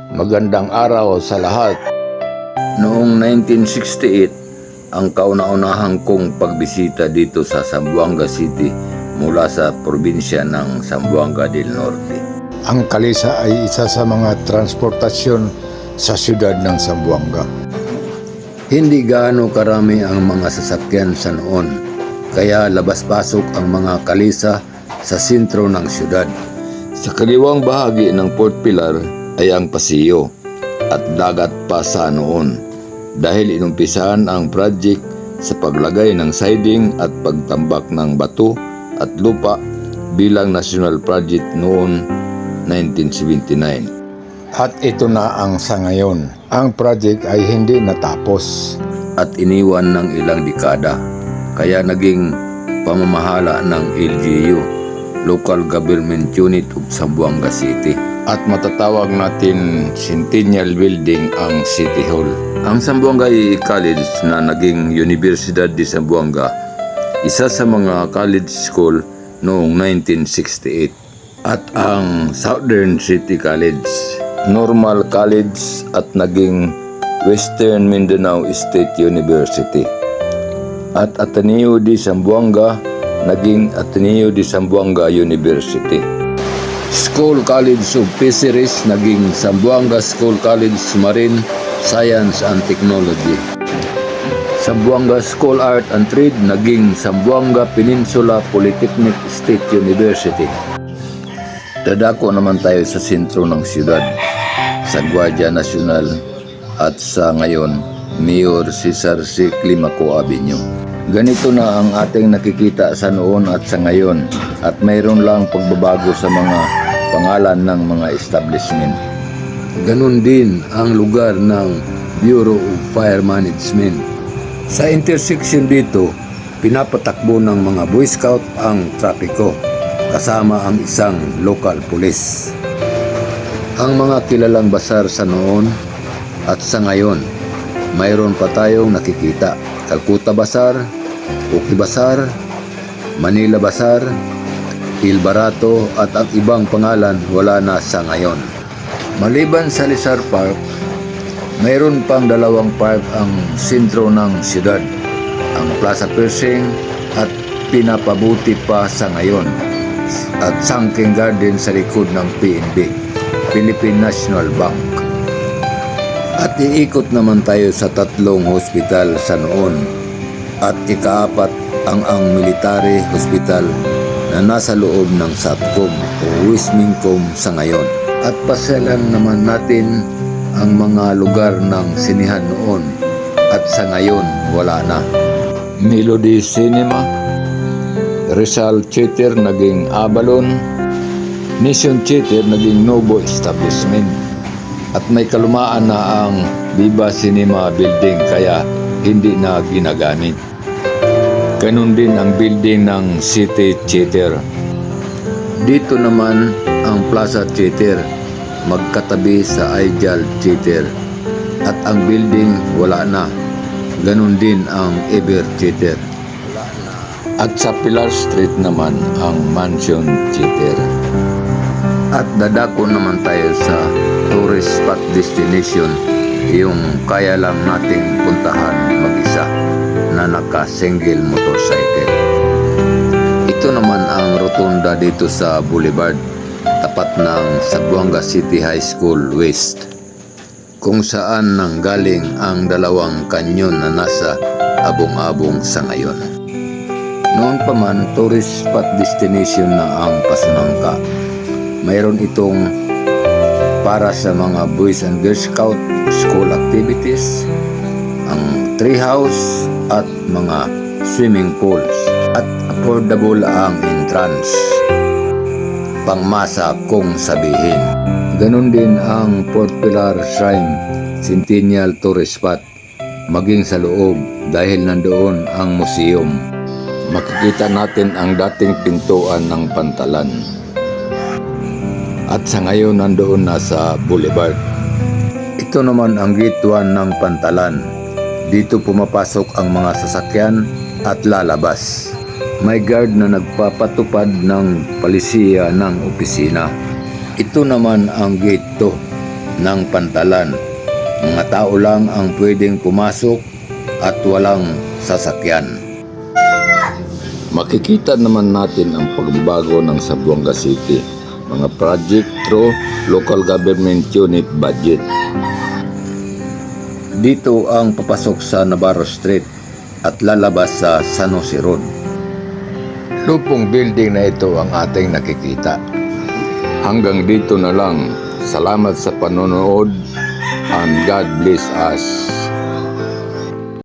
Magandang araw sa lahat. Noong 1968, ang kauna-unahang kong pagbisita dito sa Zamboanga City mula sa probinsya ng Zamboanga del Norte. Ang kalisa ay isa sa mga transportasyon sa siyudad ng Zamboanga. Hindi gaano karami ang mga sasakyan sa noon, kaya labas-pasok ang mga kalisa sa sentro ng siyudad. Sa kaliwang bahagi ng Port Pilar ay ang Paseo at dagat pa sa noon dahil inumpisahan ang project sa paglagay ng siding at pagtambak ng bato at lupa bilang national project noon 1979. At ito na ang sa ngayon. Ang project ay hindi natapos. At iniwan ng ilang dekada, kaya naging pamamahala ng LGU, Local Government Unit of Zamboanga City. At matatawag natin Centennial Building ang City Hall. Ang Zamboanga College na naging Universidad de Zamboanga, isa sa mga college school noong 1968. At ang Southern City College, Normal College at naging Western Mindanao State University. At Ateneo de Zamboanga, naging Ateneo de Zamboanga University. School College of Fisheries, naging Zamboanga School College Marine Science and Technology. Zamboanga School Art and Trade, naging Zamboanga Peninsula Polytechnic State University. Dadako naman tayo sa sentro ng siyudad, sa Guardia Nacional at sa ngayon, Mayor Cesar C. Climaco Avenue. Ganito na ang ating nakikita sa noon at sa ngayon, at mayroon lang pagbabago sa mga pangalan ng mga establishment. Ganon din ang lugar ng Bureau of Fire Management. Sa intersection dito, pinapatakbo ng mga Boy Scout ang trapiko, kasama ang isang local police. Ang mga kilalang basar sa noon at sa ngayon, mayroon pa tayong nakikita. Calcutta Bazaar, Uki Bazaar, Manila Bazaar, Il Barato at ang ibang pangalan wala na sa ngayon. Maliban sa Lizar Park, mayroon pang dalawang park ang sentro ng siyudad, ang Plaza Pershing at pinapabuti pa sa ngayon, at Sangking Garden sa likod ng PNB, Philippine National Bank. At iikot naman tayo sa tatlong hospital sa noon, at ikaapat ang military hospital na nasa loob ng SATCOM o Wismingcom sa ngayon. At pasyalan naman natin ang mga lugar ng sinihan noon at sa ngayon wala na. Melody Cinema, Rizal Theater naging Avalon, Nation Theater naging Novo Establishment, at may kalumaan na ang Viva Cinema Building kaya hindi na ginagamit. Ganun din ang building ng City Theater. Dito naman ang Plaza Theater, magkatabi sa Ideal Theater, at ang building wala na. Ganun din ang Ever Theater. At sa Pilar Street naman ang Mansion Theater. At dadako naman tayo sa tourist spot destination, yung kaya lang nating puntahan mag-isa na naka-single motorcycle. Ito naman ang rotunda dito sa Boulevard, tapat ng Zamboanga City High School West, kung saan nanggaling ang dalawang kanyon na nasa abong-abong sa ngayon. Noon pa man, tourist spot destination na ang Pasunangka. Mayroon itong para sa mga Boys and Girl Scout school activities, ang tree house at mga swimming pools, at affordable ang entrance, pangmasa kung sabihin. Ganon din ang Port Pilar Shrine Centennial Tourist Spot, maging sa loob dahil nandoon ang museum. Makikita natin ang dating pintuan ng Pantalan. At sa ngayon nandoon na sa Boulevard. Ito naman ang Gate 1 ng Pantalan. Dito pumapasok ang mga sasakyan at lalabas. May guard na nagpapatupad ng palisiya ng opisina. Ito naman ang Gate 2. ng pantalan. Mga tao lang ang pwedeng pumasok at walang sasakyan. Makikita naman natin ang pagbabago ng Zamboanga City, mga project through local government unit budget. Dito ang papasok sa Navarro Street at lalabas sa San Jose Road. Lupong building na ito ang ating nakikita. Hanggang dito na lang. Salamat sa panonood and God bless us.